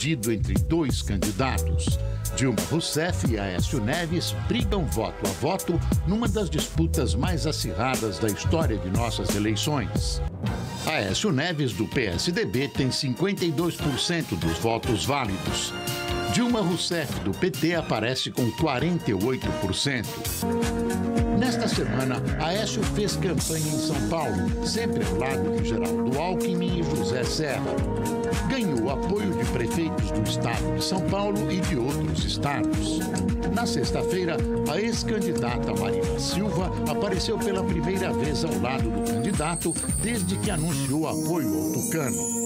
dividido entre dois candidatos. Dilma Rousseff e Aécio Neves brigam voto a voto numa das disputas mais acirradas da história de nossas eleições. Aécio Neves, do PSDB, tem 52% dos votos válidos. Dilma Rousseff, do PT, aparece com 48%. Nesta semana, Aécio fez campanha em São Paulo, sempre ao lado de Geraldo Alckmin e José Serra. Ganhou apoio de prefeitos do estado de São Paulo e de outros estados. Na sexta-feira, a ex-candidata Marina Silva apareceu pela primeira vez ao lado do candidato desde que anunciou apoio ao tucano.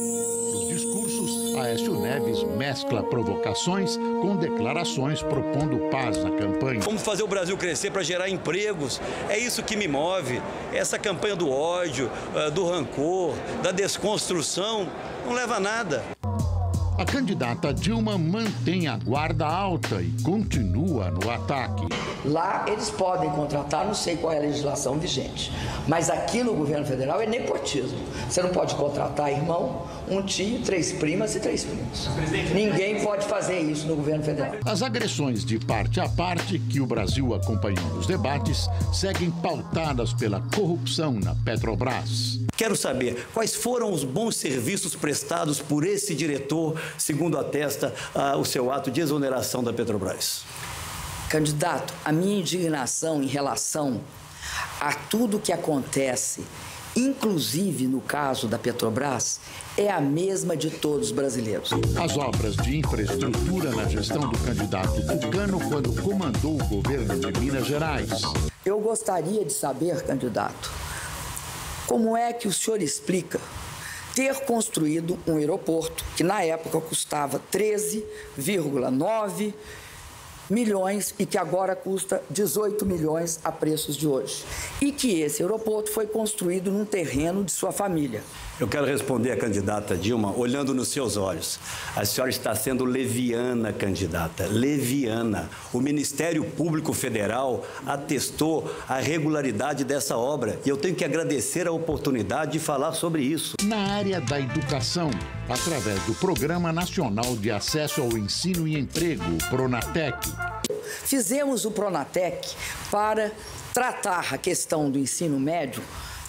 Nos discursos, Aécio Neves mescla provocações com declarações propondo paz na campanha. Vamos fazer o Brasil crescer para gerar empregos. É isso que me move. Essa campanha do ódio, do rancor, da desconstrução, não leva a nada. A candidata Dilma mantém a guarda alta e continua no ataque. Lá eles podem contratar, não sei qual é a legislação vigente, mas aqui no governo federal é nepotismo. Você não pode contratar irmão, um tio, 3 primas e 3 primos. Ninguém pode fazer isso no governo federal. As agressões de parte a parte que o Brasil acompanhou nos debates seguem pautadas pela corrupção na Petrobras. Quero saber quais foram os bons serviços prestados por esse diretor, segundo atesta o seu ato de exoneração da Petrobras. Candidato, a minha indignação em relação a tudo que acontece, inclusive no caso da Petrobras, é a mesma de todos os brasileiros. As obras de infraestrutura na gestão do candidato tucano quando comandou o governo de Minas Gerais. Eu gostaria de saber, candidato, como é que o senhor explica ter construído um aeroporto que na época custava 13,9 milhões e que agora custa 18 milhões a preços de hoje. E que esse aeroporto foi construído num terreno de sua família. Eu quero responder à candidata Dilma olhando nos seus olhos. A senhora está sendo leviana, candidata, leviana. O Ministério Público Federal atestou a regularidade dessa obra e eu tenho que agradecer a oportunidade de falar sobre isso. Na área da educação, através do Programa Nacional de Acesso ao Ensino e Emprego, Pronatec. Fizemos o Pronatec para tratar a questão do ensino médio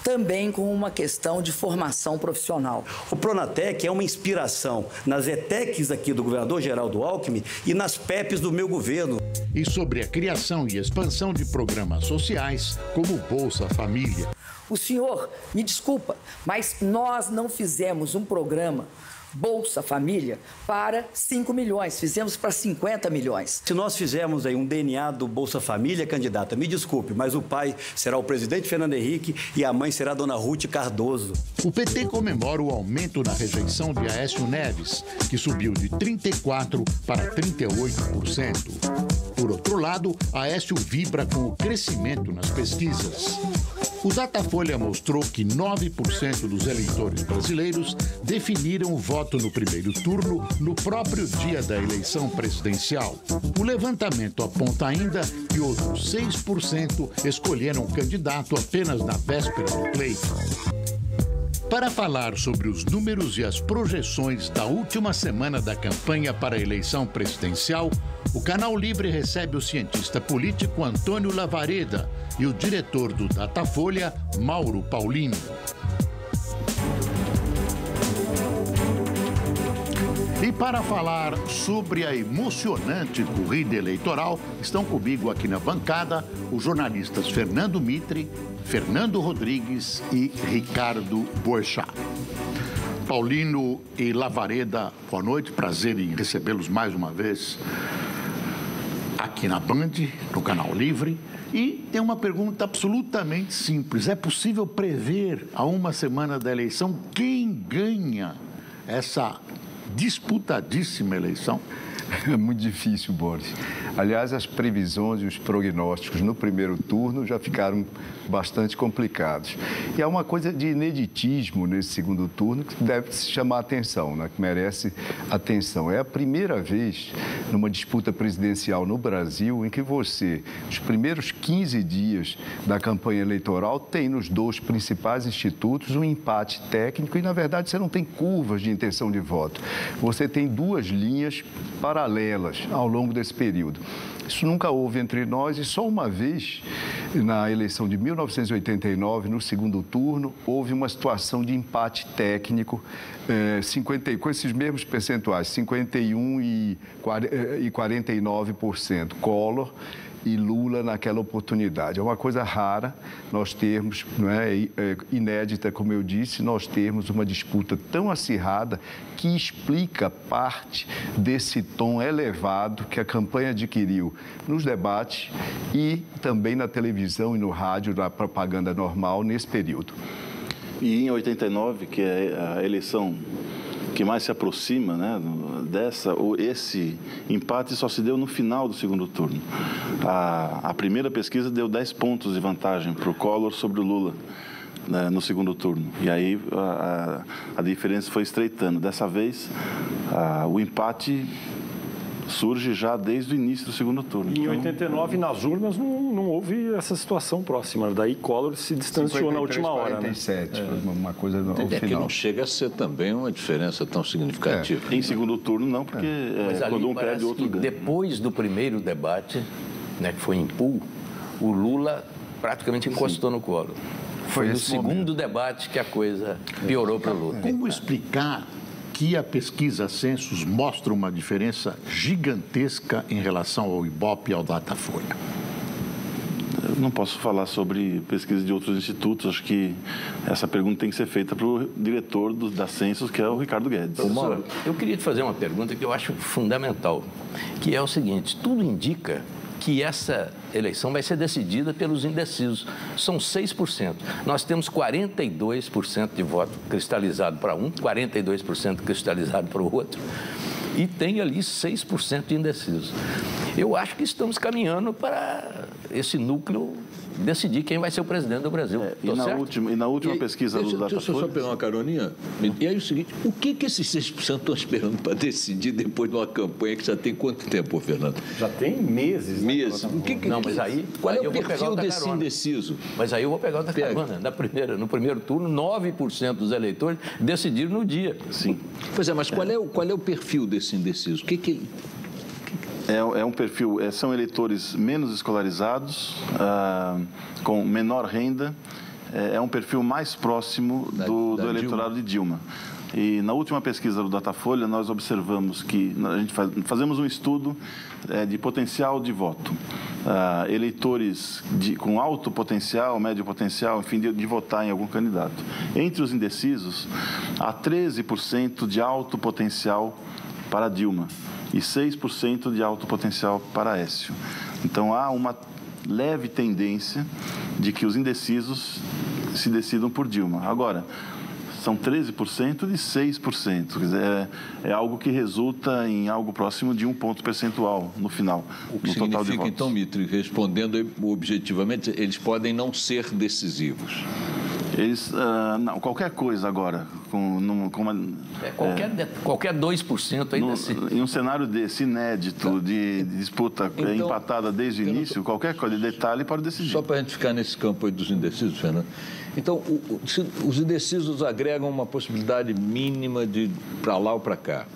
também com uma questão de formação profissional. O Pronatec é uma inspiração nas ETECs aqui do governador Geraldo Alckmin e nas PEPs do meu governo. E sobre a criação e expansão de programas sociais, como Bolsa Família. O senhor, me desculpa, mas nós não fizemos um programa Bolsa Família para 5 milhões, fizemos para 50 milhões. Se nós fizermos aí um DNA do Bolsa Família, candidata, me desculpe, mas o pai será o presidente Fernando Henrique e a mãe será a dona Ruth Cardoso. O PT comemora o aumento na rejeição de Aécio Neves, que subiu de 34% para 38%. Por outro lado, Aécio vibra com o crescimento nas pesquisas. O Datafolha mostrou que 9% dos eleitores brasileiros definiram o voto no primeiro turno no próprio dia da eleição presidencial. O levantamento aponta ainda que outros 6% escolheram o candidato apenas na véspera do pleito. Para falar sobre os números e as projeções da última semana da campanha para a eleição presidencial, o Canal Livre recebe o cientista político Antônio Lavareda e o diretor do Datafolha, Mauro Paulino. E para falar sobre a emocionante corrida eleitoral, estão comigo aqui na bancada os jornalistas Fernando Mitre, Fernando Rodrigues e Ricardo Boechat. Paulino e Lavareda, boa noite, prazer em recebê-los mais uma vez aqui na Band, no Canal Livre. E tem uma pergunta absolutamente simples: é possível prever a uma semana da eleição quem ganha essa disputadíssima eleição? É muito difícil, Boris. Aliás, as previsões e os prognósticos no primeiro turno já ficaram bastante complicados. E há uma coisa de ineditismo nesse segundo turno que deve se chamar a atenção, né? Que merece atenção. É a primeira vez numa disputa presidencial no Brasil em que você, nos primeiros 15 dias da campanha eleitoral, tem nos dois principais institutos um empate técnico e, na verdade, você não tem curvas de intenção de voto. Você tem duas linhas paralelas ao longo desse período. Isso nunca houve entre nós e só uma vez, na eleição de 1989, no segundo turno, houve uma situação de empate técnico, com esses mesmos percentuais, 51% e 49%, Collor e Lula naquela oportunidade. É uma coisa rara nós termos, não é, inédita, como eu disse, nós termos uma disputa tão acirrada que explica parte desse tom elevado que a campanha adquiriu nos debates e também na televisão e no rádio, na propaganda normal, nesse período. E em 89, que é a eleição que mais se aproxima, né, esse empate só se deu no final do segundo turno. A primeira pesquisa deu 10 pontos de vantagem para o Collor sobre o Lula, né, no segundo turno. E aí a diferença foi estreitando. Dessa vez, o empate surge já desde o início do segundo turno. Em 89, nas urnas, não houve essa situação próxima. Daí Collor se distanciou na última hora. 47, né? Uma coisa no final. Que não chega a ser também uma diferença tão significativa. Em segundo turno, não, porque quando um perde, o outro ganha. Depois do primeiro debate, né, que foi em Pool, o Lula praticamente encostou no Collor. Foi no segundo debate que a coisa piorou para o Lula. Como explicar que a pesquisa Census mostra uma diferença gigantesca em relação ao Ibope e ao Datafolha? Eu não posso falar sobre pesquisa de outros institutos. Acho que essa pergunta tem que ser feita para o diretor da Census, que é o Ricardo Guedes. Professor, eu queria te fazer uma pergunta que eu acho fundamental, que é o seguinte: tudo indica que essa eleição vai ser decidida pelos indecisos. São 6%. Nós temos 42% de voto cristalizado para um, 42% cristalizado para o outro, e tem ali 6% de indecisos. Eu acho que estamos caminhando para esse núcleo decidir quem vai ser o presidente do Brasil. E na última pesquisa do Datafolha... Deixa eu só pegar uma caroninha. E aí é o seguinte, o que esses 6% estão esperando para decidir depois de uma campanha que já tem quanto tempo, Fernando? Já tem meses. Meses. Não, mas aí... Qual é aí o perfil desse carona. Indeciso? Mas aí eu vou pegar outra carona. No primeiro turno, 9% dos eleitores decidiram no dia. Sim. Pois é, mas qual é o perfil desse indeciso? O que É um perfil, são eleitores menos escolarizados, com menor renda, é um perfil mais próximo do eleitorado de Dilma. E na última pesquisa do Datafolha, nós observamos que a gente fazemos um estudo de potencial de voto. Eleitores com alto potencial, médio potencial, enfim, de votar em algum candidato. Entre os indecisos, há 13% de alto potencial para Dilma e 6% de alto potencial para Aécio. Então, há uma leve tendência de que os indecisos se decidam por Dilma. Agora, são 13% de 6%. Quer dizer, é algo que resulta em algo próximo de 1 ponto percentual no final, o que no total de significa, votos. então, Mitri, respondendo objetivamente, eles podem não ser decisivos. Eles, não, qualquer coisa agora, qualquer 2% aí decide. Em um cenário desse inédito, de disputa empatada desde o início, qualquer coisa de detalhe pode decidir. Só para a gente ficar nesse campo aí dos indecisos, Fernando. Então, os indecisos agregam uma possibilidade mínima de para lá ou para cá.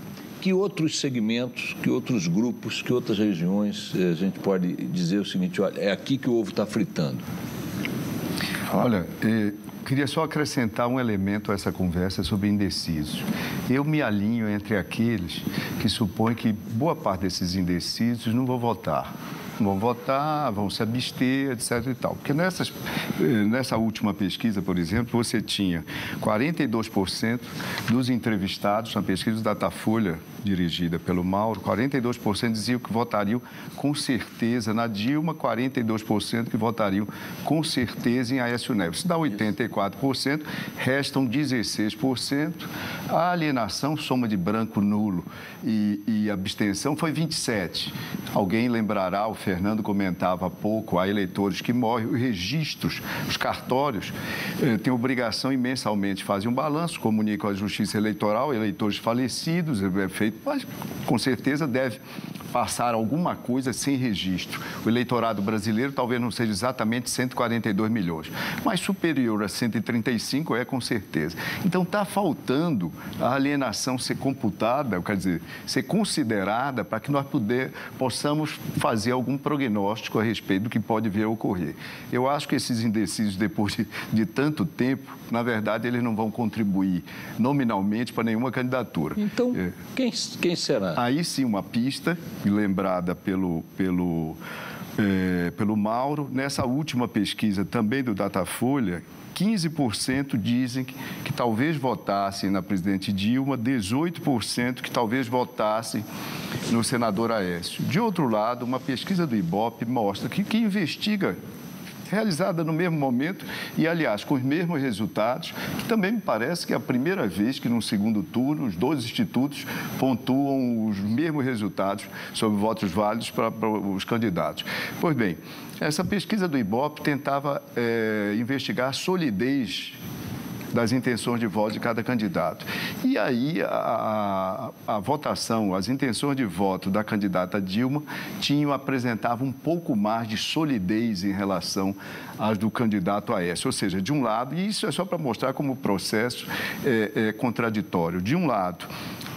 Que outros segmentos, que outros grupos, que outras regiões a gente pode dizer o seguinte: olha, é aqui que o ovo está fritando? Olha, queria só acrescentar um elemento a essa conversa sobre indecisos. Eu me alinho entre aqueles que supõem que boa parte desses indecisos não vão votar. vão votar, vão se abster, etc. e tal. Porque nessa última pesquisa, por exemplo, você tinha 42% dos entrevistados na pesquisa do Datafolha, dirigida pelo Mauro, 42% diziam que votariam com certeza na Dilma, 42% que votariam com certeza em Aécio Neves. Isso dá 84%, restam 16%. A alienação, soma de branco, nulo e abstenção, foi 27%. Alguém lembrará, o Fernando comentava há pouco, há eleitores que morrem, os registros, os cartórios, têm obrigação e mensalmente fazem um balanço, comunicam à Justiça Eleitoral, eleitores falecidos, é feito, mas com certeza deve passar alguma coisa sem registro. O eleitorado brasileiro talvez não seja exatamente 142 milhões, mas superior a 135 é com certeza. Então está faltando a alienação ser computada, quer dizer, ser considerada para que nós possamos fazer algum prognóstico a respeito do que pode vir a ocorrer. Eu acho que esses indecisos, depois de tanto tempo, na verdade, eles não vão contribuir nominalmente para nenhuma candidatura. Então, quem será? Aí sim, uma pista lembrada pelo Mauro. Nessa última pesquisa também do Datafolha, 15% dizem que talvez votassem na presidente Dilma, 18% que talvez votassem no senador Aécio. De outro lado, uma pesquisa do Ibope mostra que investiga, realizada no mesmo momento e, aliás, com os mesmos resultados, que também me parece que é a primeira vez que, no segundo turno, os dois institutos pontuam os mesmos resultados sobre votos válidos para os candidatos. Pois bem, essa pesquisa do Ibope tentava investigar a solidez das intenções de voto de cada candidato. E aí a votação, as intenções de voto da candidata Dilma apresentavam um pouco mais de solidez em relação às do candidato Aécio. Ou seja, de um lado, e isso é só para mostrar como o processo é contraditório, de um lado,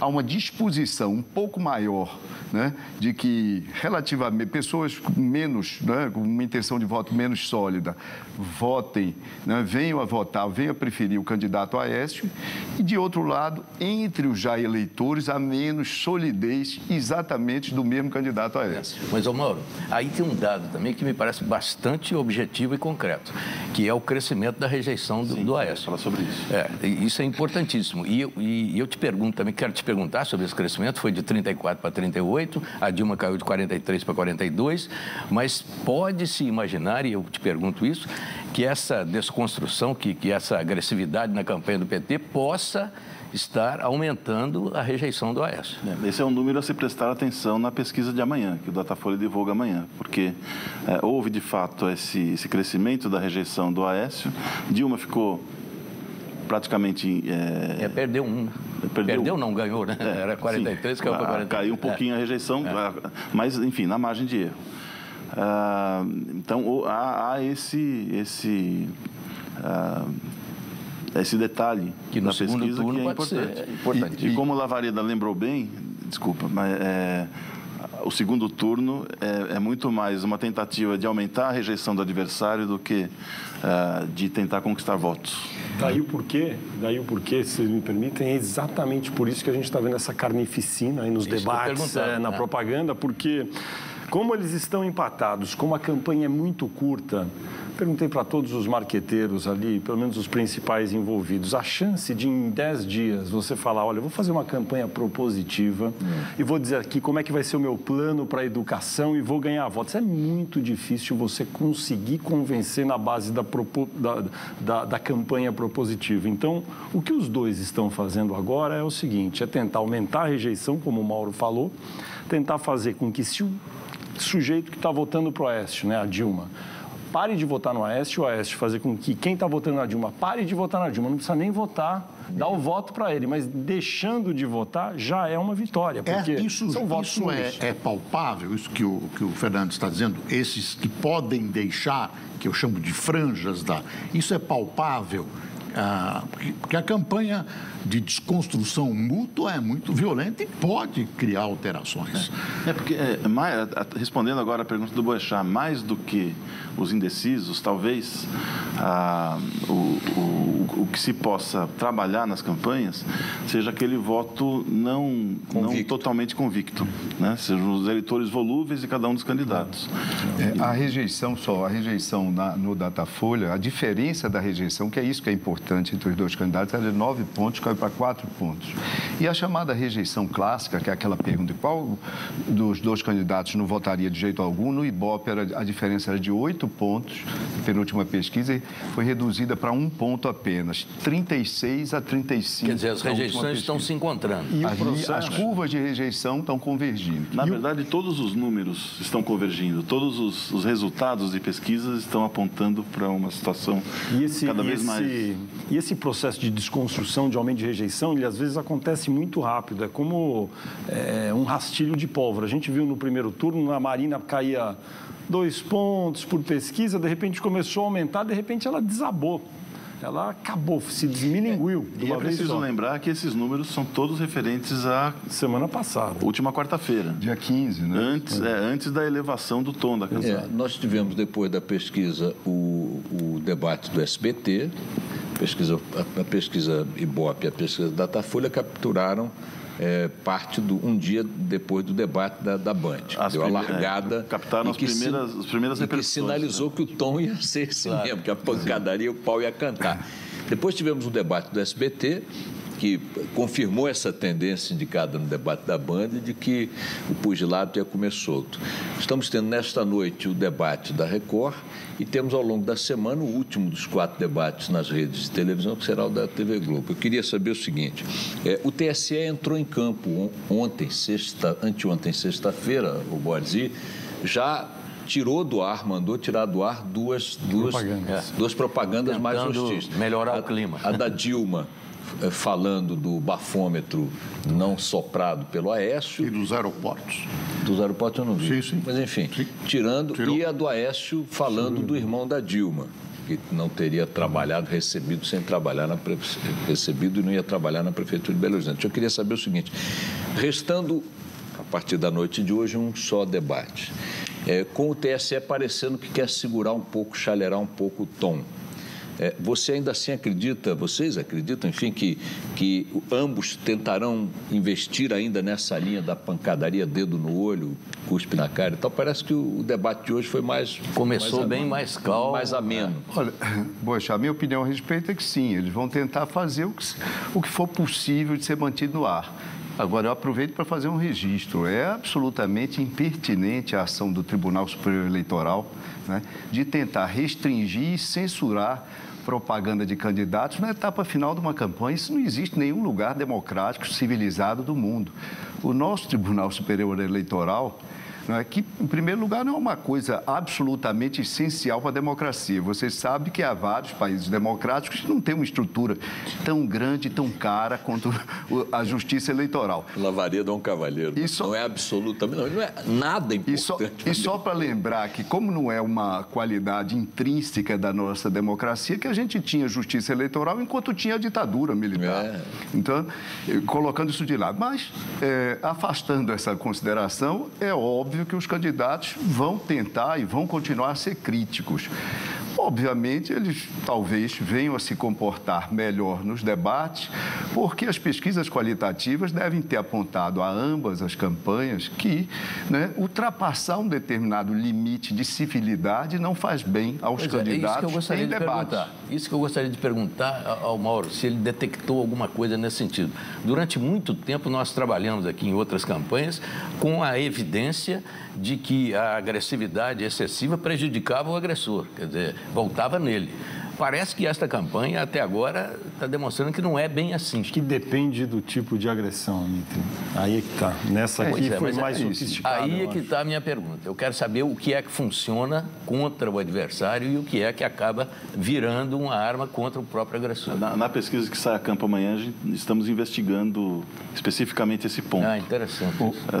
há uma disposição um pouco maior, né, de que, relativamente, pessoas menos, né, com uma intenção de voto menos sólida, votem, né, venham a votar, venham a preferir o candidato Aécio, e, de outro lado, entre os já eleitores, há menos solidez exatamente do mesmo candidato Aécio. Mas, Mauro, aí tem um dado também que me parece bastante objetivo e concreto, que é o crescimento da rejeição do Aécio. Falar sobre isso. Isso é importantíssimo. E eu te pergunto também, quero te perguntar sobre esse crescimento, foi de 34 para 38, a Dilma caiu de 43 para 42, mas pode-se imaginar, e eu te pergunto isso, que essa desconstrução, que essa agressividade na campanha do PT possa estar aumentando a rejeição do Aécio. Esse é um número a se prestar atenção na pesquisa de amanhã, que o Datafolha divulga amanhã, porque houve, de fato, esse crescimento da rejeição do Aécio. Dilma ficou praticamente... Perdeu um. Perdeu não, ganhou, né? Era 43, caiu para 43. Caiu um pouquinho a rejeição, mas, enfim, na margem de erro. Então, há esse detalhe que no da segundo pesquisa turno que é importante. E como o Lavareda lembrou bem, desculpa, mas o segundo turno é muito mais uma tentativa de aumentar a rejeição do adversário do que de tentar conquistar votos. Daí o porquê, se vocês me permitem, é exatamente por isso que a gente está vendo essa carnificina aí nos debates, na propaganda, porque como eles estão empatados, como a campanha é muito curta, perguntei para todos os marqueteiros ali, pelo menos os principais envolvidos, a chance de em 10 dias você falar, olha, eu vou fazer uma campanha propositiva e vou dizer aqui como é que vai ser o meu plano para a educação e vou ganhar votos. É muito difícil você conseguir convencer na base da campanha propositiva. Então, o que os dois estão fazendo agora é o seguinte, é tentar aumentar a rejeição, como o Mauro falou, tentar fazer com que se o sujeito que está votando para o Aécio, né, a Dilma, pare de votar no Aécio, o Aécio fazer com que quem está votando na Dilma pare de votar na Dilma, não precisa nem votar, dá o voto para ele, mas deixando de votar já é uma vitória, porque são votos isso é palpável, isso que o Fernando está dizendo, esses que podem deixar, que eu chamo de franjas, isso é palpável Porque a campanha de desconstrução mútua é muito violenta e pode criar alterações. Respondendo agora a pergunta do Boechat, mais do que os indecisos, talvez o que se possa trabalhar nas campanhas seja aquele voto não totalmente convicto, né? Sejam os eleitores volúveis de cada um dos candidatos. A rejeição no Datafolha, a diferença da rejeição, que é isso que é importante entre os dois candidatos, era de 9 pontos, caiu para 4 pontos. E a chamada rejeição clássica, que é aquela pergunta de qual dos dois candidatos não votaria de jeito algum, no Ibope a diferença era de 8 pontos, penúltima pesquisa, e foi reduzida para 1 ponto apenas, 36 a 35. Quer dizer, as rejeições estão se encontrando. E as curvas de rejeição estão convergindo. Na verdade, todos os números estão convergindo, todos os resultados de pesquisas estão apontando para uma situação cada vez mais... E esse processo de desconstrução, de aumento de rejeição, ele às vezes acontece muito rápido. É como um rastilho de pólvora. A gente viu no primeiro turno, a Marina caía 2 pontos por pesquisa, de repente começou a aumentar, de repente ela desabou. Ela acabou, se desmilinguiu. E é preciso lembrar que esses números são todos referentes à semana passada. Última quarta-feira. Dia 15, né? Antes da elevação do tom da campanha. Nós tivemos, depois da pesquisa, o debate do SBT, a pesquisa Ibope e a pesquisa Datafolha capturaram parte um dia depois do debate da Band. Deu a largada. Captaram as primeiras repercussões. Que sinalizou que o tom ia ser esse mesmo, que a pancadaria, o pau ia cantar. Depois tivemos o debate do SBT, que confirmou essa tendência indicada no debate da Band de que o pugilato ia comer solto. Estamos tendo nesta noite o debate da Record e temos ao longo da semana o último dos 4 debates nas redes de televisão, que será o da TV Globo. Eu queria saber o seguinte, o TSE entrou em campo anteontem, sexta-feira, o Borzi, já mandou tirar do ar duas propagandas mais hostis. Melhorar o clima. A da Dilma, falando do bafômetro não soprado pelo Aécio. E dos aeroportos. Dos aeroportos eu não vi. Sim. Mas, enfim, tirou. E a do Aécio falando do irmão da Dilma, que não teria recebido e não ia trabalhar na Prefeitura de Belo Horizonte. Eu queria saber o seguinte, restando, a partir da noite de hoje, um só debate, com o TSE parecendo que quer segurar um pouco, chaleirar um pouco o tom. Você ainda assim vocês acreditam, enfim, que ambos tentarão investir ainda nessa linha da pancadaria, dedo no olho, cuspe na cara e tal? Parece que o debate de hoje foi mais mais calmo. Mais ameno. Olha, Boechat, a minha opinião a respeito é que sim, eles vão tentar fazer o que for possível de ser mantido no ar. Agora, eu aproveito para fazer um registro. É absolutamente impertinente a ação do Tribunal Superior Eleitoral, né, de tentar restringir e censurar propaganda de candidatos na etapa final de uma campanha. Isso não existe em nenhum lugar democrático, civilizado do mundo. O nosso Tribunal Superior Eleitoral, que, em primeiro lugar, não é uma coisa absolutamente essencial para a democracia. Vocês sabem que há vários países democráticos que não têm uma estrutura tão grande, tão cara quanto a justiça eleitoral. Lavaria de um cavalheiro. Não é absolutamente, não é nada importante. E só para lembrar que, como não é uma qualidade intrínseca da nossa democracia, que a gente tinha justiça eleitoral enquanto tinha a ditadura militar. Então, colocando isso de lado. Mas, afastando essa consideração, é óbvio que os candidatos vão tentar e vão continuar a ser críticos. Obviamente, eles talvez venham a se comportar melhor nos debates, porque as pesquisas qualitativas devem ter apontado a ambas as campanhas que, ultrapassar um determinado limite de civilidade não faz bem aos candidatos em debate. Isso que eu gostaria de perguntar ao Mauro, se ele detectou alguma coisa nesse sentido. Durante muito tempo, nós trabalhamos aqui em outras campanhas com a evidência de que a agressividade excessiva prejudicava o agressor, quer dizer, voltava nele. Parece que esta campanha, até agora, está demonstrando que não é bem assim. Que depende do tipo de agressão, Mitri. Aí é que está. Nessa aqui foi mais sofisticado. Aí é que está a minha pergunta. Eu quero saber o que é que funciona contra o adversário e o que é que acaba virando uma arma contra o próprio agressor. Na pesquisa que sai a campo amanhã, estamos investigando especificamente esse ponto. Interessante.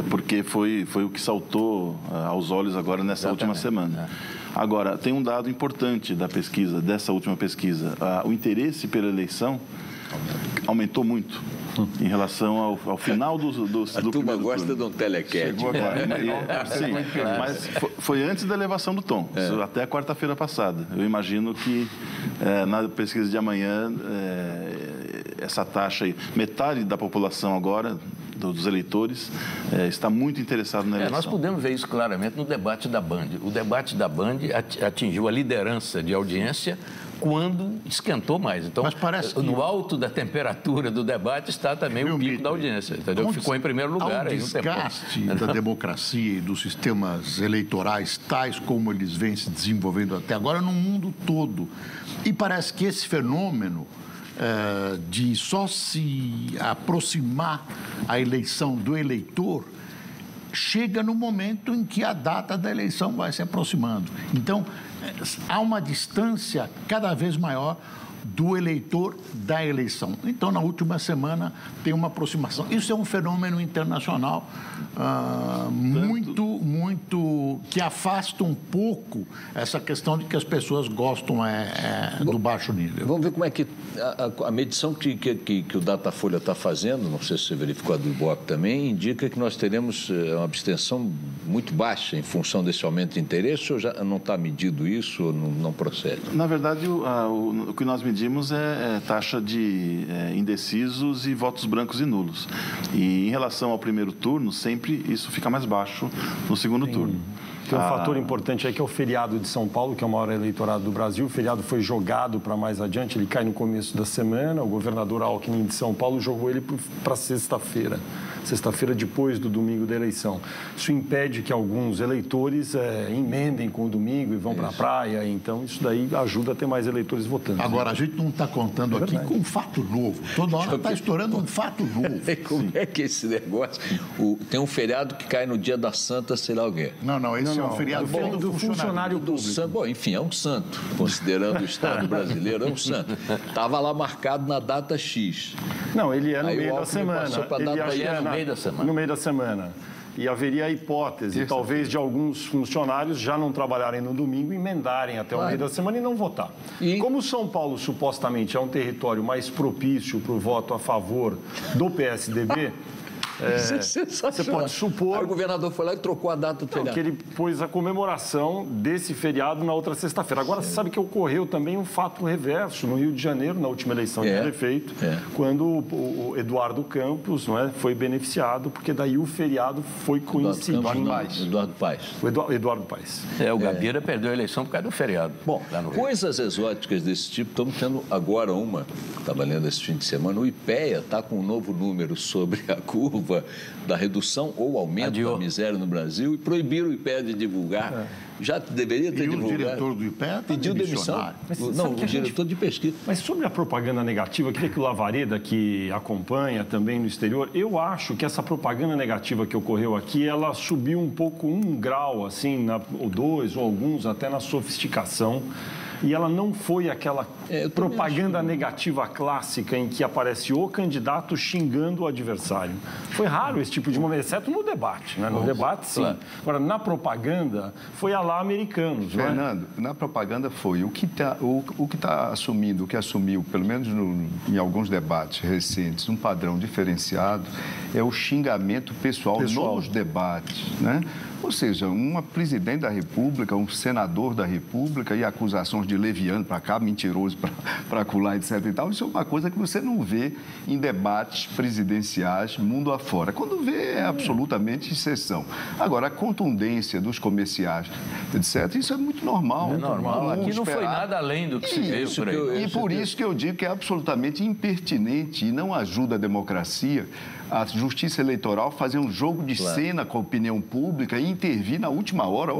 Porque foi o que saltou aos olhos agora nessa última semana. Agora, tem um dado importante da pesquisa, dessa última pesquisa. O interesse pela eleição aumentou muito em relação ao final do turma gosta de um telequete. Sim, mas foi antes da elevação do tom, até a quarta-feira passada. Eu imagino que na pesquisa de amanhã, essa taxa aí, metade da população agora, dos eleitores, está muito interessado na eleição. Nós podemos ver isso claramente no debate da Band. O debate da Band atingiu a liderança de audiência quando esquentou mais. Então, no alto da temperatura do debate está também o pico da audiência, entendeu? Ficou em primeiro lugar. Há um desgaste da democracia e dos sistemas eleitorais, tais como eles vêm se desenvolvendo até agora, no mundo todo. E parece que esse fenômeno de só se aproximar a eleição do eleitor chega no momento em que a data da eleição vai se aproximando. Então, há uma distância cada vez maior do eleitor da eleição. Então, na última semana, tem uma aproximação. Isso é um fenômeno internacional muito que afasta um pouco essa questão de que as pessoas gostam do baixo nível. Vamos ver como é que a medição que o Datafolha está fazendo, não sei se você verificou a do Ibope também, indica que nós teremos uma abstenção muito baixa em função desse aumento de interesse, ou já não está medido isso ou não procede? Na verdade, o que nós medimos é taxa de indecisos e votos brancos e nulos. E em relação ao primeiro turno, sempre isso fica mais baixo no segundo turno. Tem um fator importante aí que é o feriado de São Paulo, que é o maior eleitorado do Brasil. O feriado foi jogado para mais adiante, ele cai no começo da semana. O governador Alckmin de São Paulo jogou ele para sexta-feira depois do domingo da eleição. Isso impede que alguns eleitores emendem com o domingo e vão para a praia. Então, isso daí ajuda a ter mais eleitores votando. Agora, a gente não está contando aqui com um fato novo. Toda hora está estourando um fato novo. Como é que esse negócio... Tem um feriado que cai no dia da Santa, sei lá o quê. Não, esse é um feriado do funcionário público. Bom, enfim, é um santo. Considerando o Estado brasileiro, é um santo. Estava lá marcado na data X. Não, ele é no meio da semana. No meio da semana. E haveria a hipótese, talvez, de alguns funcionários já não trabalharem no domingo e emendarem até o meio da semana e não votar. Como São Paulo, supostamente, é um território mais propício para o voto a favor do PSDB... você pode supor... Aí o governador foi lá e trocou a data do feriado. Que ele pôs a comemoração desse feriado na outra sexta-feira. Agora, você sabe que ocorreu também um fato reverso no Rio de Janeiro, na última eleição de prefeito, quando o Eduardo Campos foi beneficiado, porque daí o feriado foi coincidindo. Eduardo Paes. Eduardo Paes. O Gabeira perdeu a eleição por causa do feriado. Bom, coisas exóticas desse tipo, estamos tendo agora estava lendo esse fim de semana, o IPEA está com um novo número sobre a curva da redução ou aumento da miséria no Brasil e proibiram o IPEA de divulgar. Já deveria ter divulgado. O diretor do IPEA pediu demissão. O diretor de pesquisa. Mas sobre a propaganda negativa, eu queria que o Lavareda, que acompanha também no exterior, eu acho que essa propaganda negativa que ocorreu aqui, ela subiu um pouco, 1 grau, assim, ou 2, ou alguns, até na sofisticação. E ela não foi aquela propaganda negativa clássica em que aparece o candidato xingando o adversário. Foi raro esse tipo de momento, exceto no debate. Né? No debate, sim. Claro. Agora, na propaganda, foi a lá americanos. Fernando, na propaganda foi o que está assumindo, o que assumiu, pelo menos em alguns debates recentes, um padrão diferenciado, é o xingamento pessoal. Nos debates, né? Ou seja, uma presidente da República, um senador da República e acusações de leviano para cá, mentiroso para acolá, etc. e tal, isso é uma coisa que você não vê em debates presidenciais mundo afora. Quando vê, é absolutamente exceção. Agora, a contundência dos comerciais, etc., isso é muito normal. É normal. Aqui não foi nada além do que se veio por aí. E por isso que eu digo que é absolutamente impertinente e não ajuda a democracia a Justiça Eleitoral fazer um jogo de cena com a opinião pública e intervir na última hora.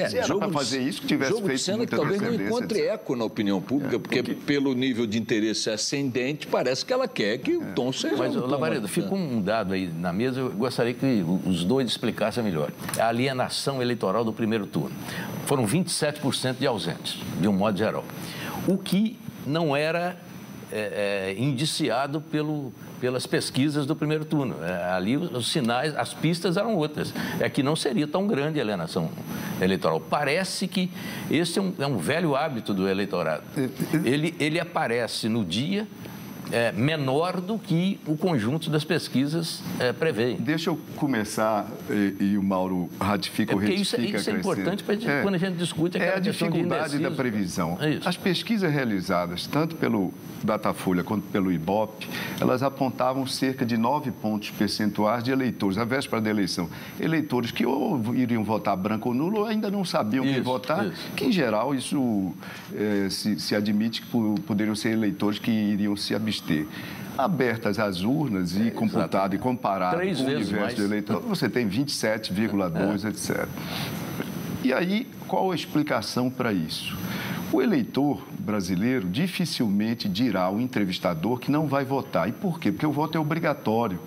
Se era para fazer isso, que tivesse feito cena muita que talvez não encontre eco na opinião pública, porque pelo nível de interesse ascendente, parece que ela quer que o tom seja... Mas, Lavareda, fica um dado aí na mesa, eu gostaria que os dois explicassem melhor. A alienação eleitoral do primeiro turno. Foram 27% de ausentes, de um modo geral. O que não era indiciado pelas pesquisas do primeiro turno. Ali os sinais, as pistas eram outras. É que não seria tão grande a alienação eleitoral. Parece que esse é um velho hábito do eleitorado. Ele aparece no dia menor do que o conjunto das pesquisas prevê. Deixa eu começar, e o Mauro ratifica ou retifica. Isso é importante quando a gente discute a dificuldade da previsão. As pesquisas realizadas, tanto pelo Datafolha quanto pelo Ibope, elas apontavam cerca de 9 pontos percentuais de eleitores, à véspera da eleição. Eleitores que ou iriam votar branco ou nulo ou ainda não sabiam quem votar, que em geral isso se admite que poderiam ser eleitores que iriam se abster. Abertas as urnas e computado e comparado com o universo do eleitor, você tem 27,2, etc. E aí, qual a explicação para isso? O eleitor brasileiro dificilmente dirá ao entrevistador que não vai votar. E por quê? Porque o voto é obrigatório.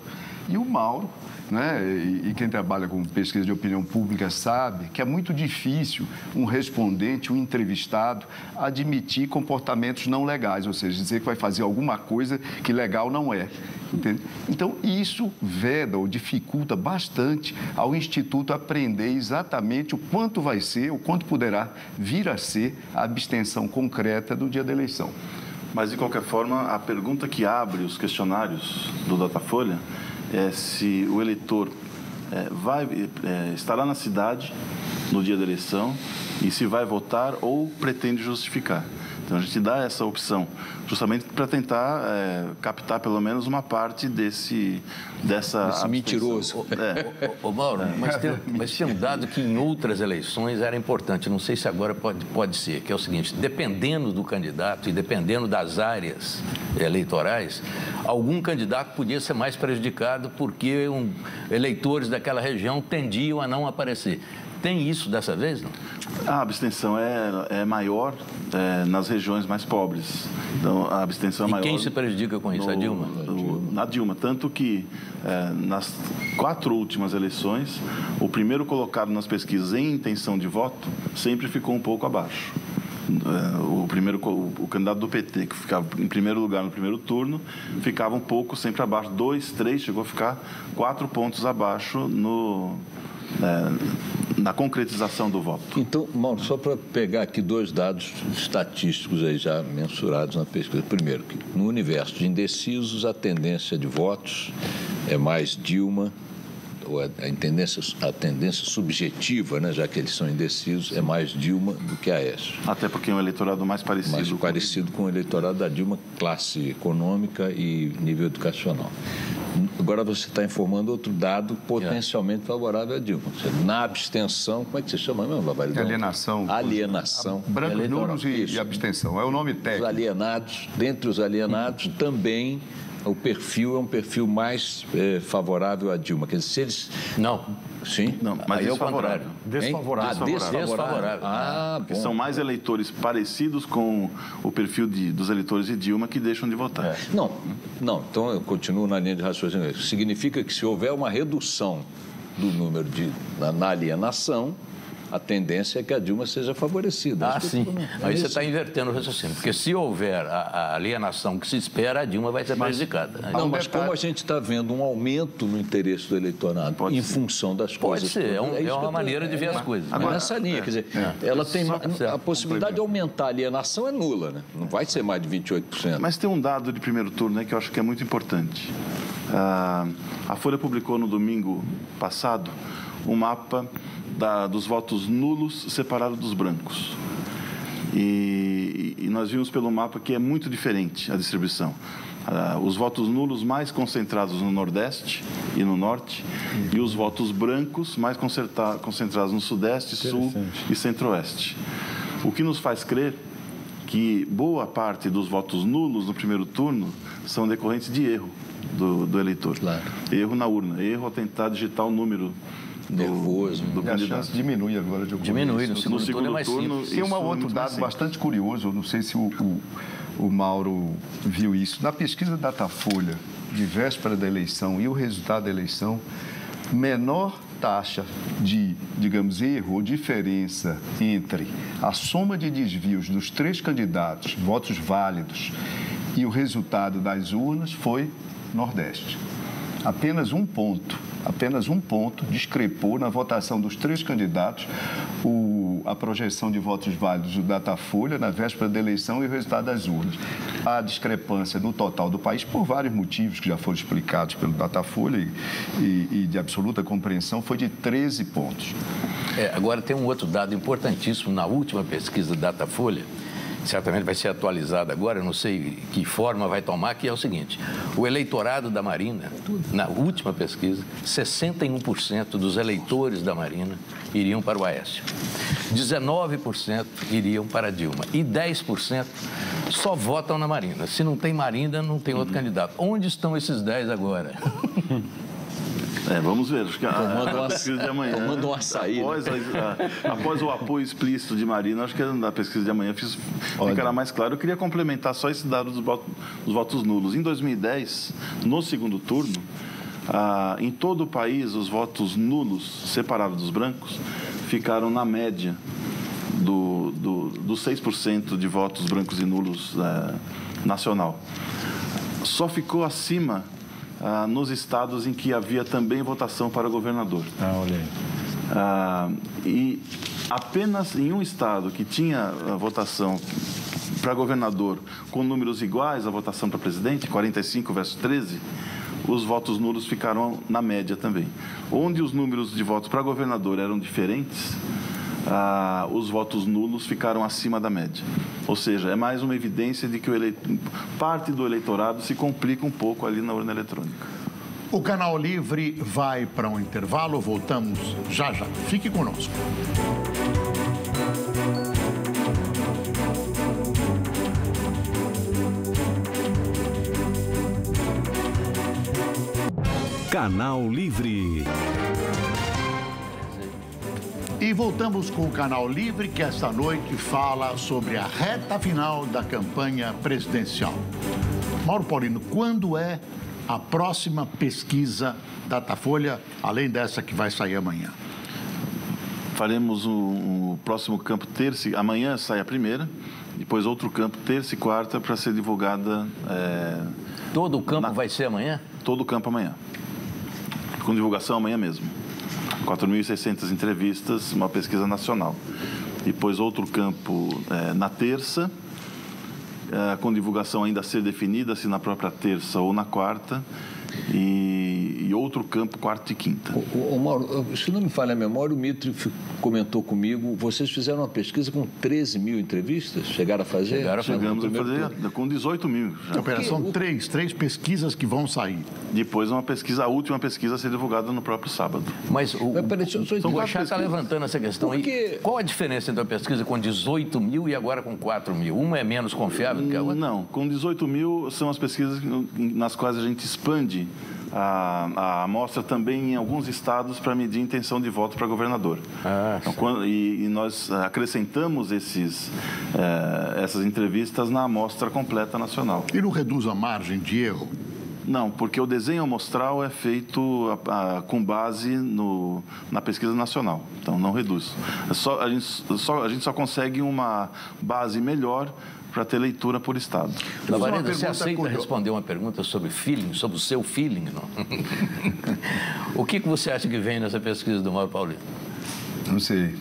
E o Mauro, né, e quem trabalha com pesquisa de opinião pública sabe que é muito difícil um respondente, um entrevistado, admitir comportamentos não legais, ou seja, dizer que vai fazer alguma coisa que legal não é. Entende? Então, isso veda ou dificulta bastante ao Instituto aprender exatamente o quanto vai ser, o quanto poderá vir a ser a abstenção concreta do dia da eleição. Mas, de qualquer forma, a pergunta que abre os questionários do Datafolha é se o eleitor estará na cidade no dia da eleição e se vai votar ou pretende justificar. Então, a gente dá essa opção, justamente para tentar captar pelo menos uma parte dessa mentiroso. Mauro, mas tem um dado que em outras eleições era importante, não sei se agora pode ser, que é o seguinte: dependendo do candidato e dependendo das áreas eleitorais, algum candidato podia ser mais prejudicado porque eleitores daquela região tendiam a não aparecer. Tem isso dessa vez, não? A abstenção é maior nas regiões mais pobres. Então, a abstenção é maior. E quem se prejudica com isso? A Dilma? Na Dilma. Tanto que, nas 4 últimas eleições, o primeiro colocado nas pesquisas em intenção de voto sempre ficou um pouco abaixo. O candidato do PT, que ficava em primeiro lugar no primeiro turno, ficava um pouco sempre abaixo, 2, 3, chegou a ficar 4 pontos abaixo na concretização do voto. Então, Mauro, só para pegar aqui 2 dados estatísticos aí já mensurados na pesquisa. Primeiro, que no universo de indecisos, a tendência de votos é mais Dilma, ou a tendência subjetiva, né, já que eles são indecisos, é mais Dilma do que Aécio. Até porque é um eleitorado mais parecido com o eleitorado da Dilma, classe econômica e nível educacional. Agora você está informando outro dado potencialmente favorável a Dilma. Na abstenção, como é que se chama mesmo, Barbaridade? Alienação. Brancos, nulos e abstenção. É o nome técnico. Os alienados, dentre os alienados, também o perfil é um perfil mais favorável a Dilma. Quer dizer, se eles... Não. Sim? Não, mas aí é o contrário. Desfavorável. Desfavorável. Bom. São mais eleitores parecidos com o perfil dos eleitores de Dilma que deixam de votar. Não. Então eu continuo na linha de raciocínio. Significa que se houver uma redução do número na alienação, a tendência é que a Dilma seja favorecida. Sim. Aí você está invertendo o raciocínio, porque se houver a alienação que se espera, a Dilma vai ser prejudicada. Não, mas como a gente está vendo um aumento no interesse do eleitorado função das coisas... Pode ser, é uma maneira de ver as coisas. Agora, nessa linha, quer dizer, ela tem a possibilidade de aumentar a alienação é nula, né? Não vai ser mais de 28%. Mas tem um dado de primeiro turno, né, que eu acho que é muito importante. A Folha publicou no domingo passado um mapa dos votos nulos separados dos brancos. E nós vimos pelo mapa que é muito diferente a distribuição. Os votos nulos mais concentrados no Nordeste e no Norte, e os votos brancos mais concentrados no Sudeste, Sul e Centro-Oeste. O que nos faz crer que boa parte dos votos nulos no primeiro turno são decorrentes de erro do eleitor. Claro. Erro na urna, erro ao tentar digitar o número nervoso do candidato. A chance diminui agora de ocorrer. Diminui, no segundo turno é mais simples. Tem um outro dado bastante curioso, não sei se o Mauro viu isso. Na pesquisa Datafolha, de véspera da eleição e o resultado da eleição, menor taxa de, digamos, erro ou diferença entre a soma de desvios dos 3 candidatos, votos válidos, e o resultado das urnas foi Nordeste. Apenas um ponto discrepou na votação dos 3 candidatos a projeção de votos válidos do Datafolha na véspera da eleição e o resultado das urnas. A discrepância no total do país, por vários motivos que já foram explicados pelo Datafolha e de absoluta compreensão, foi de 13 pontos. Agora tem um outro dado importantíssimo na última pesquisa do Datafolha, certamente vai ser atualizado agora, eu não sei que forma vai tomar, que é o seguinte: o eleitorado da Marina, na última pesquisa, 61% dos eleitores da Marina iriam para o Aécio, 19% iriam para a Dilma e 10% só votam na Marina. Se não tem Marina, não tem outro candidato. Onde estão esses 10 agora? Vamos ver. Acho que a pesquisa de amanhã, tomando um açaí. Após o apoio explícito de Marina, acho que na pesquisa de amanhã ficará mais claro. Eu queria complementar só esse dado dos votos nulos. Em 2010, no segundo turno, em todo o país, os votos nulos, separados dos brancos, ficaram na média dos 6% de votos brancos e nulos nacional. Só ficou acima nos estados em que havia também votação para governador. Olha aí. E apenas em um estado que tinha votação para governador com números iguais à votação para presidente, 45 versus 13, os votos nulos ficaram na média também. Onde os números de votos para governador eram diferentes, os votos nulos ficaram acima da média. Ou seja, é mais uma evidência de que parte do eleitorado se complica um pouco ali na urna eletrônica. O Canal Livre vai para um intervalo, voltamos já já. Fique conosco. Canal Livre. E voltamos com o Canal Livre, que esta noite fala sobre a reta final da campanha presidencial. Mauro Paulino, quando é a próxima pesquisa Datafolha, além dessa que vai sair amanhã? Faremos o próximo campo terça, amanhã sai a primeira, depois outro campo terça e quarta para ser divulgada. Todo o campo vai ser amanhã? Todo o campo amanhã, com divulgação amanhã mesmo. 4.600 entrevistas, uma pesquisa nacional. Depois outro campo na terça, com divulgação ainda a ser definida, se na própria terça ou na quarta, e outro campo quarta e quinta. Mauro, se não me falha a memória, o Mitre comentou comigo, vocês fizeram uma pesquisa com 13 mil entrevistas? Chegaram a fazer? Chegamos a fazer com 18 mil. São três pesquisas que vão sair. Depois a última pesquisa a ser divulgada no próprio sábado. Mas o Boechat está levantando essa questão aí. Qual a diferença entre a pesquisa com 18 mil e agora com 4 mil? Uma é menos confiável que a outra? Não, com 18 mil são as pesquisas nas quais a gente expande a amostra também em alguns estados para medir intenção de voto para governador. Então, e nós acrescentamos essas entrevistas na amostra completa nacional. E não reduz a margem de erro? Não, porque o desenho amostral é feito com base na pesquisa nacional, então não reduz. A gente só consegue uma base melhor para ter leitura por estado. Lavareda, você aceita responder uma pergunta sobre feeling, sobre o seu feeling? Não? O que você acha que vem nessa pesquisa do Mauro Paulino? Não sei.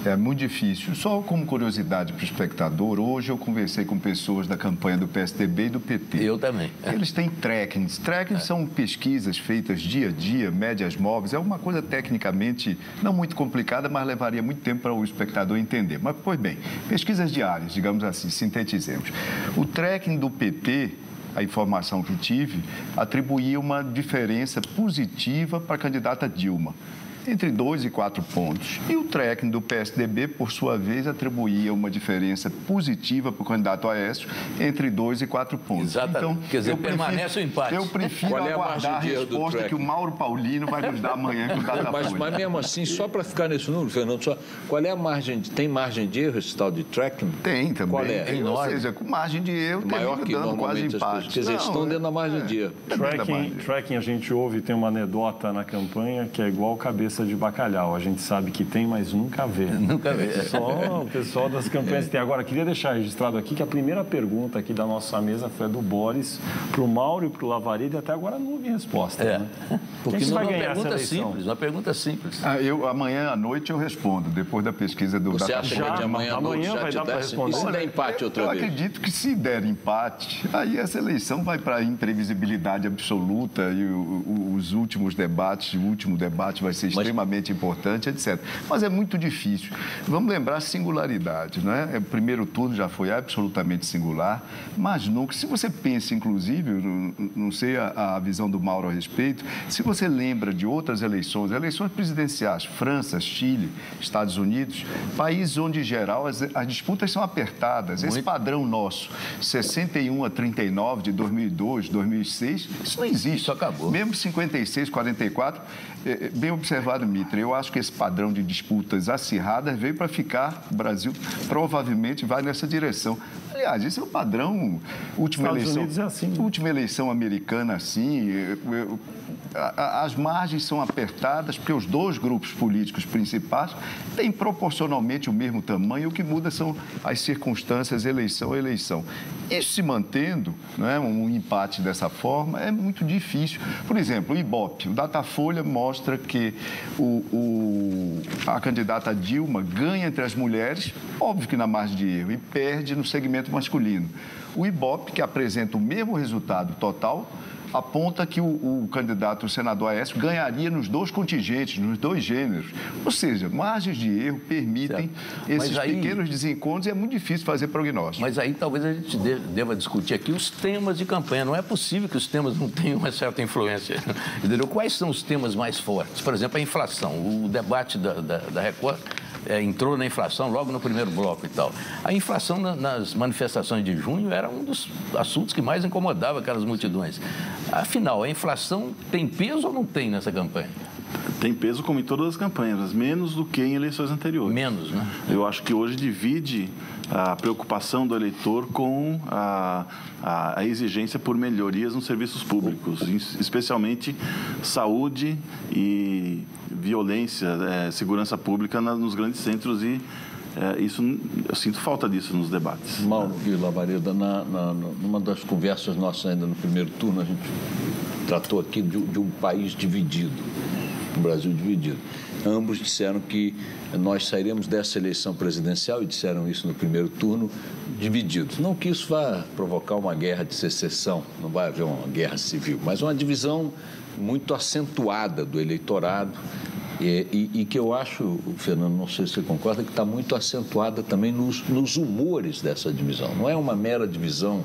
É muito difícil. Só como curiosidade para o espectador, hoje eu conversei com pessoas da campanha do PSDB e do PT. Eu também. Eles têm trackings. Trackings são pesquisas feitas dia a dia, médias móveis. É uma coisa tecnicamente não muito complicada, mas levaria muito tempo para o espectador entender. Mas, pois bem, pesquisas diárias, digamos assim, sintetizemos. O tracking do PT, a informação que tive, atribuía uma diferença positiva para a candidata Dilma, entre 2 e 4 pontos. E o tracking do PSDB, por sua vez, atribuía uma diferença positiva para o candidato Aécio entre 2 e 4 pontos. Exatamente. Então, quer dizer, permanece o empate. Eu prefiro aguardar a resposta que o Mauro Paulino vai nos dar amanhã com o Datafolha. Mas mesmo assim, só para ficar nesse número, Fernando, qual é a margem? Tem margem de erro esse tal de tracking? Tem também. Qual é? Tem, ou seja, com margem de erro, maior que dando quase empate. Quer dizer, estão dentro da margem de erro. Tracking a gente ouve, tem uma anedota na campanha que é igual cabeça cabeça de bacalhau. A gente sabe que tem, mas nunca vê. Nunca vê. Só o pessoal das campanhas tem. Agora, queria deixar registrado aqui que a primeira pergunta aqui da nossa mesa foi a do Boris, para o Mauro e para o Lavareda, e até agora não houve resposta. Né? Porque não é uma pergunta simples. Amanhã à noite eu respondo, depois da pesquisa do Você acha que de amanhã à noite vai dar para responder? E se der empate outra vez? Eu acredito que se der empate, aí essa eleição vai para a imprevisibilidade absoluta e os últimos debates, o último debate vai ser extremamente importante, etc. Mas é muito difícil. Vamos lembrar a singularidade, né? O primeiro turno já foi absolutamente singular, mas nunca. Se você pensa, inclusive, não sei a visão do Mauro a respeito, se você lembra de outras eleições presidenciais, França, Chile, Estados Unidos, países onde, em geral, as disputas são apertadas. Esse padrão nosso, 61-39 de 2002, 2006, isso não existe. Isso acabou. Mesmo 56, 44, bem observado, Mitra, eu acho que esse padrão de disputas acirradas veio para ficar. O Brasil provavelmente vai nessa direção. Aliás, esse é o padrão. Última eleição americana, assim. As margens são apertadas porque os dois grupos políticos principais têm proporcionalmente o mesmo tamanho. O que muda são as circunstâncias, eleição a eleição. Isso se mantendo, né, um empate dessa forma, é muito difícil. Por exemplo, o Ibope, o Datafolha mostra que a candidata Dilma ganha entre as mulheres, óbvio que na margem de erro, e perde no segmento masculino. O Ibope, que apresenta o mesmo resultado total, aponta que o candidato, o senador Aécio, ganharia nos dois contingentes, nos dois gêneros. Ou seja, margens de erro permitem esses pequenos desencontros e é muito difícil fazer prognóstico. Mas aí talvez a gente deva discutir aqui os temas de campanha. Não é possível que os temas não tenham uma certa influência. Entendeu? Quais são os temas mais fortes? Por exemplo, a inflação. O debate da Record entrou na inflação logo no primeiro bloco e tal. A inflação nas manifestações de junho era um dos assuntos que mais incomodava aquelas multidões. Afinal, a inflação tem peso ou não tem nessa campanha? Tem peso como em todas as campanhas, mas menos do que em eleições anteriores. Menos, né? Eu acho que hoje divide a preocupação do eleitor com a exigência por melhorias nos serviços públicos, especialmente saúde e violência, segurança pública nos grandes centros e eu sinto falta disso nos debates. Mauro e Lavareda, numa das conversas nossas ainda no primeiro turno, a gente tratou aqui de um país dividido, um Brasil dividido. Ambos disseram que nós sairemos dessa eleição presidencial, e disseram isso no primeiro turno, divididos. Não que isso vá provocar uma guerra de secessão, não vai haver uma guerra civil, mas uma divisão muito acentuada do eleitorado e que eu acho, Fernando, não sei se você concorda, que está muito acentuada também nos humores dessa divisão. Não é uma mera divisão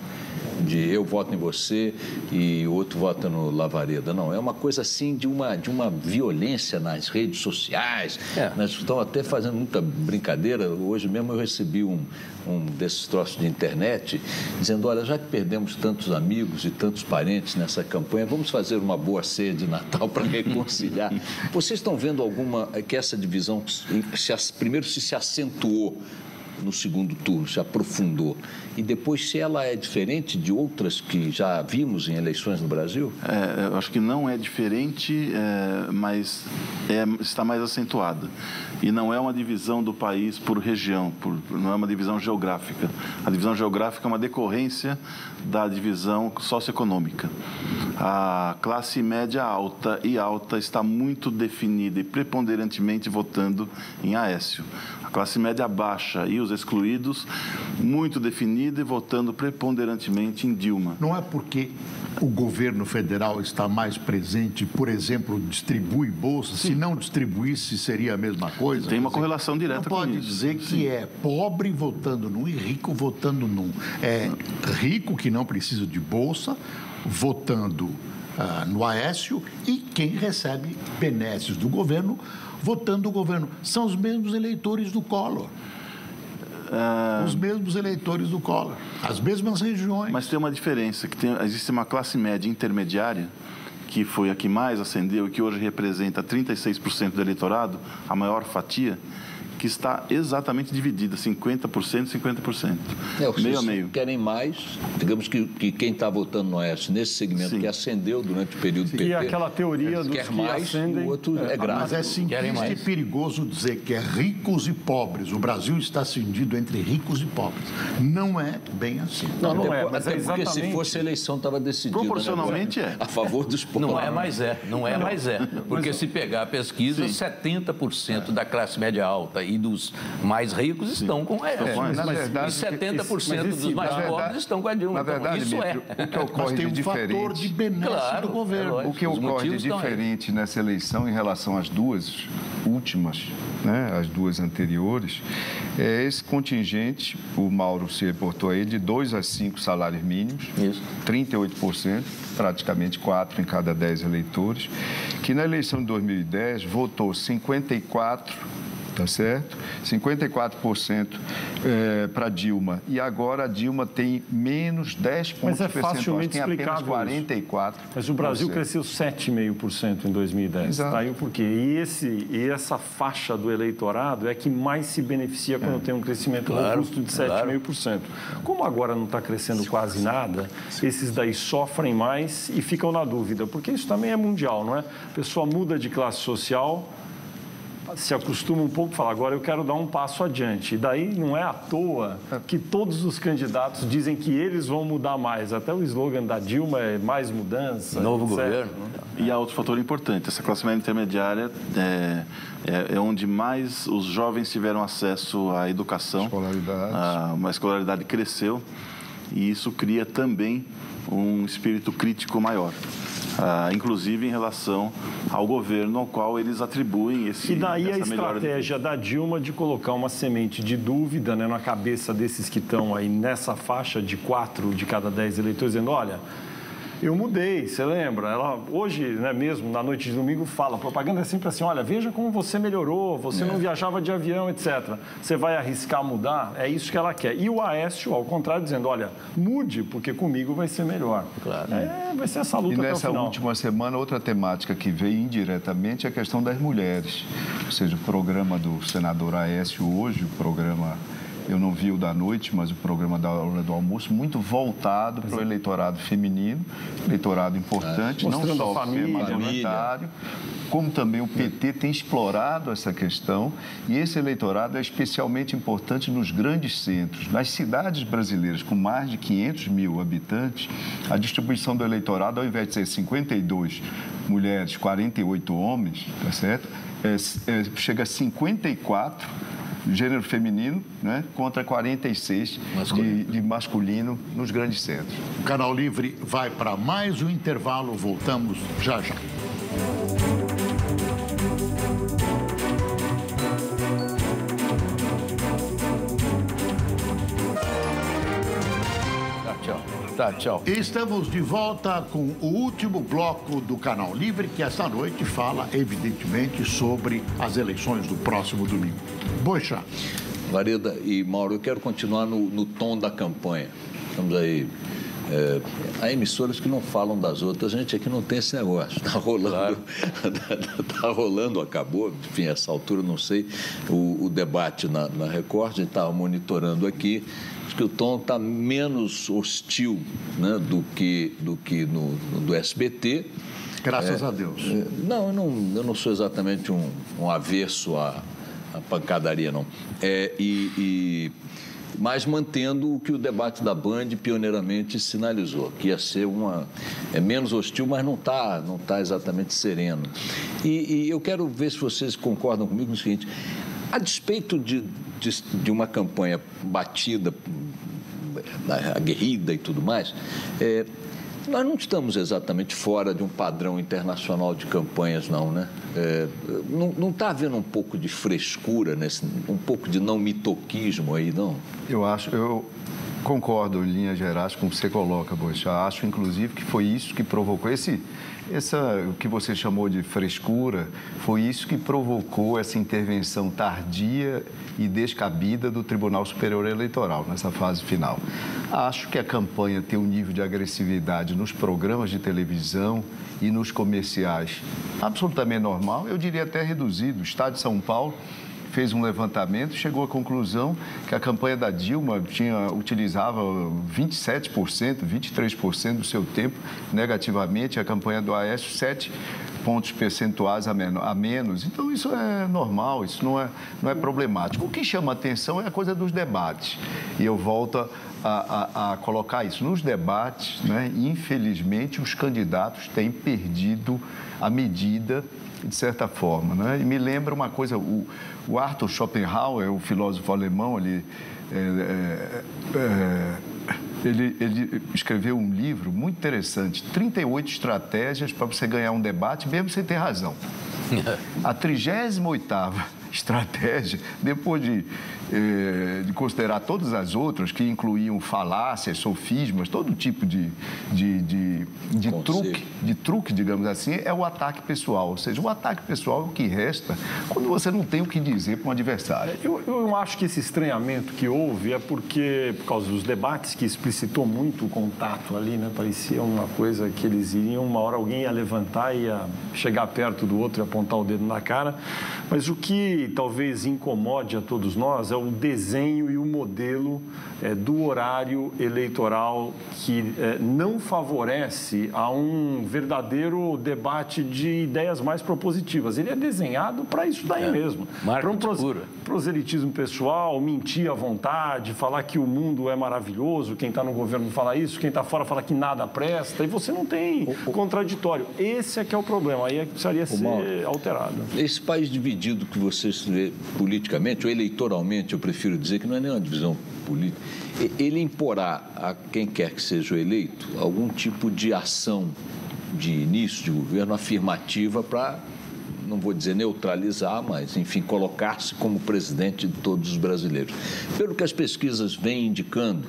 de eu voto em você e o outro vota no Lavareda. Não, é uma coisa assim de uma violência nas redes sociais. Nós estamos até fazendo muita brincadeira. Hoje mesmo eu recebi um desses troços de internet dizendo, olha, já que perdemos tantos amigos e tantos parentes nessa campanha, vamos fazer uma boa ceia de Natal para reconciliar. Vocês estão vendo que essa divisão primeiro se acentuou no segundo turno, se aprofundou. E depois, se ela é diferente de outras que já vimos em eleições no Brasil? Eu acho que não é diferente, mas está mais acentuada. E não é uma divisão do país por região, não é uma divisão geográfica. A divisão geográfica é uma decorrência da divisão socioeconômica. A classe média alta está muito definida e preponderantemente votando em Aécio. A classe média baixa e os excluídos, muito definida e votando preponderantemente em Dilma. Não é porque o governo federal está mais presente, por exemplo, distribui bolsas? Se não distribuísse, seria a mesma coisa? Tem uma correlação direta com isso. Não pode dizer que é pobre votando num e rico votando num. É rico que não precisa de bolsa, votando no Aécio, e quem recebe benesses do governo, votando o governo. São os mesmos eleitores do Collor. Os mesmos eleitores do Collor. As mesmas regiões. Mas tem uma diferença, que existe uma classe média intermediária, que foi a que mais ascendeu e que hoje representa 36% do eleitorado, a maior fatia, que está exatamente dividida, 50%, 50%. Meio a meio. Querem mais, digamos que quem está votando no Oeste nesse segmento, sim, que ascendeu durante o período PT... E aquela teoria dos quer mais, ascendem, o outro é grave. Mas é simplista e perigoso dizer que é ricos e pobres. O Brasil está cindido entre ricos e pobres. Não é bem assim. Não é, mas até porque se fosse a eleição estava decidida. Proporcionalmente, né? A favor dos pobres. Não é, mas é. Não é, mas é. Porque se pegar a pesquisa, sim, 70% da classe média alta e dos mais ricos estão com a Aécio. E 70% dos mais pobres estão com a Dilma. Na verdade, isso Mitro, o que ocorre tem de diferente... fator de benesse do governo. O que ocorre de diferente nessa eleição em relação às duas últimas, né, as duas anteriores, é esse contingente, o Mauro se reportou aí, de 2 a 5 salários mínimos, isso, 38%, praticamente 4 em cada 10 eleitores, que na eleição de 2010 votou 54%, tá certo? 54% para Dilma. E agora a Dilma tem menos 10 pontos percentuais, tem apenas 44%. Mas o Brasil cresceu 7,5% em 2010. Exato. Tá aí o porquê. E essa faixa do eleitorado é que mais se beneficia quando tem um crescimento robusto de 7,5%. Como agora não está crescendo quase nada, esses daí sofrem mais e ficam na dúvida, porque isso também é mundial, não é? A pessoa muda de classe social, se acostuma um pouco e fala, agora eu quero dar um passo adiante. E daí não é à toa que todos os candidatos dizem que eles vão mudar mais. Até o slogan da Dilma é mais mudança. Novo governo. E há outro fator importante, essa classe média intermediária é onde mais os jovens tiveram acesso à educação. Uma escolaridade cresceu e isso cria também um espírito crítico maior. Inclusive em relação ao governo ao qual eles atribuem essa melhora. E daí a estratégia da Dilma de colocar uma semente de dúvida, né, na cabeça desses que estão aí nessa faixa de 4 de cada 10 eleitores, dizendo, olha, eu mudei, você lembra? Ela hoje, né, mesmo na noite de domingo, fala, a propaganda é sempre assim, olha, veja como você melhorou, você não viajava de avião, etc. Você vai arriscar mudar? É isso que ela quer. E o Aécio, ao contrário, dizendo, olha, mude, porque comigo vai ser melhor. Claro. Vai ser essa luta até o final. E nessa última semana, outra temática que veio indiretamente é a questão das mulheres. Ou seja, o programa do senador Aécio hoje, o programa... Eu não vi o da noite, mas o programa da hora do almoço, muito voltado para o eleitorado feminino, eleitorado importante, não só o parlamentário, como também o PT tem explorado essa questão, e esse eleitorado é especialmente importante nos grandes centros. Nas cidades brasileiras com mais de 500 mil habitantes, a distribuição do eleitorado, ao invés de ser 52 mulheres, 48 homens, tá certo? Chega a 54 gênero feminino, né, contra 46 de masculino nos grandes centros. O Canal Livre vai para mais um intervalo, voltamos já já. Tchau. Estamos de volta com o último bloco do Canal Livre, que esta noite fala, evidentemente, sobre as eleições do próximo domingo. Boixá. Vareda e Mauro, eu quero continuar no tom da campanha. Estamos aí... há emissoras que não falam das outras, a gente aqui não tem esse negócio. Está rolando, tá rolando, acabou, enfim, a essa altura, não sei, o debate na Record, a gente estava monitorando aqui, acho que o tom está menos hostil, né, do que do SBT. Graças a Deus. Eu não sou exatamente um avesso à pancadaria, não. Mas mantendo o que o debate da Band pioneiramente sinalizou, que ia ser menos hostil, mas não tá exatamente sereno. E eu quero ver se vocês concordam comigo no seguinte: a despeito de uma campanha batida, aguerrida e tudo mais, nós não estamos exatamente fora de um padrão internacional de campanhas, não, né? Não está havendo um pouco de frescura, um pouco de não mitoquismo aí, não? Eu concordo em linhas gerais com o que você coloca, Boixá. Acho, inclusive, que foi isso que provocou o que você chamou de frescura, foi isso que provocou essa intervenção tardia e descabida do Tribunal Superior Eleitoral nessa fase final. Acho que a campanha tem um nível de agressividade nos programas de televisão e nos comerciais absolutamente normal, eu diria até reduzido. O Estado de São Paulo fez um levantamento e chegou à conclusão que a campanha da Dilma utilizava 27%, 23% do seu tempo negativamente, a campanha do Aécio 7 pontos percentuais a menos. Então, isso é normal, isso não é problemático. O que chama atenção é a coisa dos debates. E eu volto a colocar isso. Nos debates, né, infelizmente, os candidatos têm perdido a medida, de certa forma. Né? E me lembra uma coisa, o Arthur Schopenhauer, o filósofo alemão, ele escreveu um livro muito interessante, 38 estratégias para você ganhar um debate, mesmo sem ter razão. A 38ª estratégia, depois de considerar todas as outras, que incluíam falácias, sofismas, todo tipo de truque, digamos assim, é o ataque pessoal. Ou seja, o ataque pessoal é o que resta quando você não tem o que dizer para um adversário. Eu acho que esse estranhamento que houve é por causa dos debates, que explicitou muito o contato ali, né? Parecia uma coisa que eles iriam, uma hora alguém ia levantar, ia chegar perto do outro e apontar o dedo na cara. Mas o que talvez incomode a todos nós é o desenho e o modelo do horário eleitoral que não favorece a um verdadeiro debate de ideias mais propositivas. Ele é desenhado para isso daí mesmo. Para um proselitismo pessoal, mentir à vontade, falar que o mundo é maravilhoso, quem está no governo fala isso, quem está fora fala que nada presta, e você não tem contraditório. Esse é que é o problema, aí é que precisaria ser alterado. Esse país dividido que vocês vê politicamente, ou eleitoralmente, eu prefiro dizer que não é nem uma divisão política, ele imporá a quem quer que seja o eleito algum tipo de ação de início de governo afirmativa para, não vou dizer neutralizar, mas, enfim, colocar-se como presidente de todos os brasileiros. Pelo que as pesquisas vêm indicando,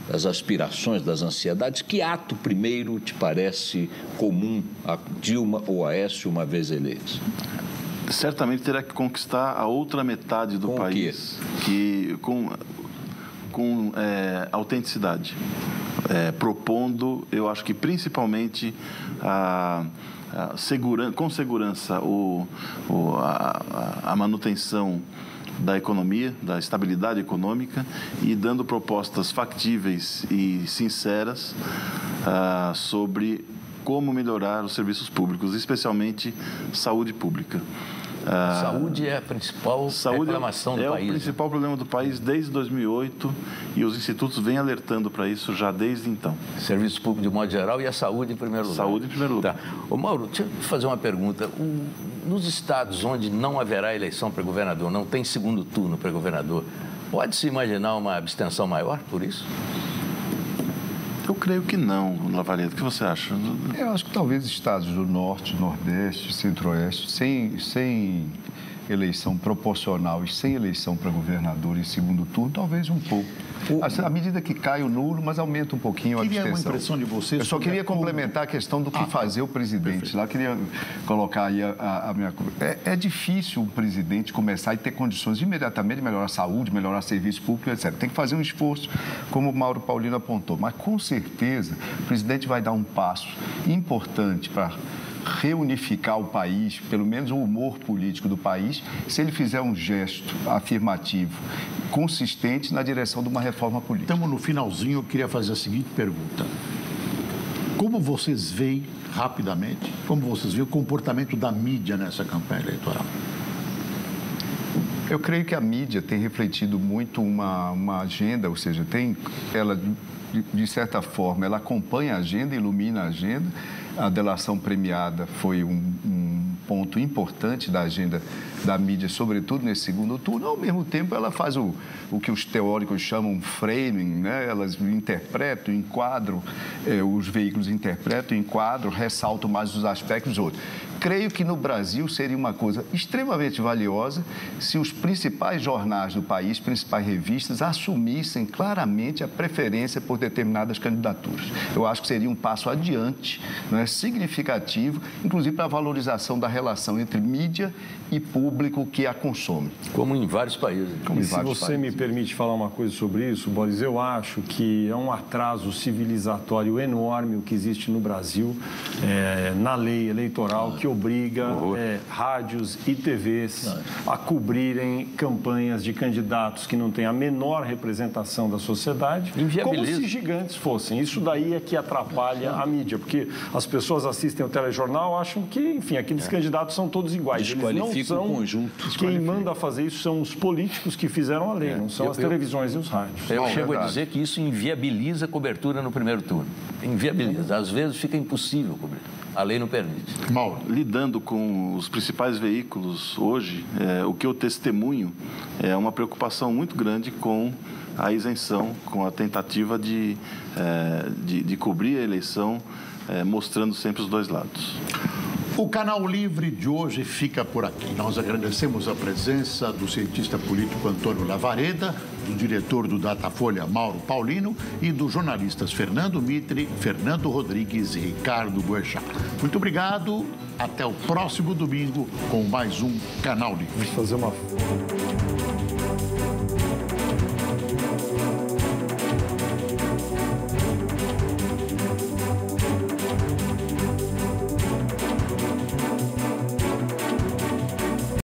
das aspirações, das ansiedades, que ato primeiro te parece comum a Dilma ou a Aécio uma vez eleitos? Certamente terá que conquistar a outra metade do país, com autenticidade, propondo, eu acho que principalmente com segurança a manutenção da economia, da estabilidade econômica e dando propostas factíveis e sinceras sobre como melhorar os serviços públicos, especialmente saúde pública. Saúde é a principal reclamação do país. É o principal problema do país desde 2008 e os institutos vêm alertando para isso já desde então. Serviço público de modo geral e a saúde em primeiro lugar. Saúde em primeiro lugar. Tá. Ô Mauro, deixa eu te fazer uma pergunta. Nos estados onde não haverá eleição para governador, não tem segundo turno para governador, pode-se imaginar uma abstenção maior por isso? Eu creio que não, Lavareda. O que você acha? Eu acho que talvez estados do Norte, Nordeste, Centro-Oeste, sem eleição proporcional e sem eleição para governador em segundo turno, talvez um pouco. À medida que cai o nulo, mas aumenta um pouquinho a abstenção. Queria uma impressão de vocês. Eu só queria complementar a questão do que fazer o presidente. Perfeito. Lá queria colocar aí a minha... É difícil o presidente começar e ter condições de imediatamente melhorar a saúde, melhorar serviço público, etc. Tem que fazer um esforço, como o Mauro Paulino apontou. Mas, com certeza, o presidente vai dar um passo importante para reunificar o país, pelo menos o humor político do país, se ele fizer um gesto afirmativo, consistente na direção de uma reforma política. Estamos no finalzinho, eu queria fazer a seguinte pergunta. Como vocês veem, rapidamente, o comportamento da mídia nessa campanha eleitoral? Eu creio que a mídia tem refletido muito uma agenda, ou seja, ela, de certa forma, ela acompanha a agenda, ilumina a agenda. A delação premiada foi um ponto importante da agenda da mídia, sobretudo nesse segundo turno. Ao mesmo tempo, ela faz o que os teóricos chamam framing, né? Elas interpretam, enquadram, os veículos interpretam, enquadram, ressaltam mais os aspectos outros. Creio que no Brasil seria uma coisa extremamente valiosa se os principais jornais do país, principais revistas, assumissem claramente a preferência por determinadas candidaturas. Eu acho que seria um passo adiante, não é, significativo, inclusive para a valorização da relação entre mídia e público que a consome. Como em vários países. E se você me permite falar uma coisa sobre isso, Boris, eu acho que é um atraso civilizatório enorme o que existe no Brasil, na lei eleitoral, que obriga rádios e TVs a cobrirem campanhas de candidatos que não têm a menor representação da sociedade, como se gigantes fossem. Isso daí é que atrapalha a mídia, porque as pessoas assistem ao telejornal, acham que, enfim, aqueles candidatos são todos iguais. Desqualifica o conjunto. Quem manda fazer isso são os políticos que fizeram a lei, não são as televisões e os rádios. Eu chego a dizer que isso inviabiliza a cobertura no primeiro turno. Inviabiliza. Às vezes fica impossível cobrir. A lei não permite. Mauro, lidando com os principais veículos hoje, o que eu testemunho é uma preocupação muito grande com a isenção, com a tentativa de cobrir a eleição, mostrando sempre os dois lados. O Canal Livre de hoje fica por aqui. Nós agradecemos a presença do cientista político Antônio Lavareda, do diretor do Datafolha, Mauro Paulino, e dos jornalistas Fernando Mitre, Fernando Rodrigues e Ricardo Boechat. Muito obrigado. Até o próximo domingo com mais um Canal Livre. Vamos fazer uma...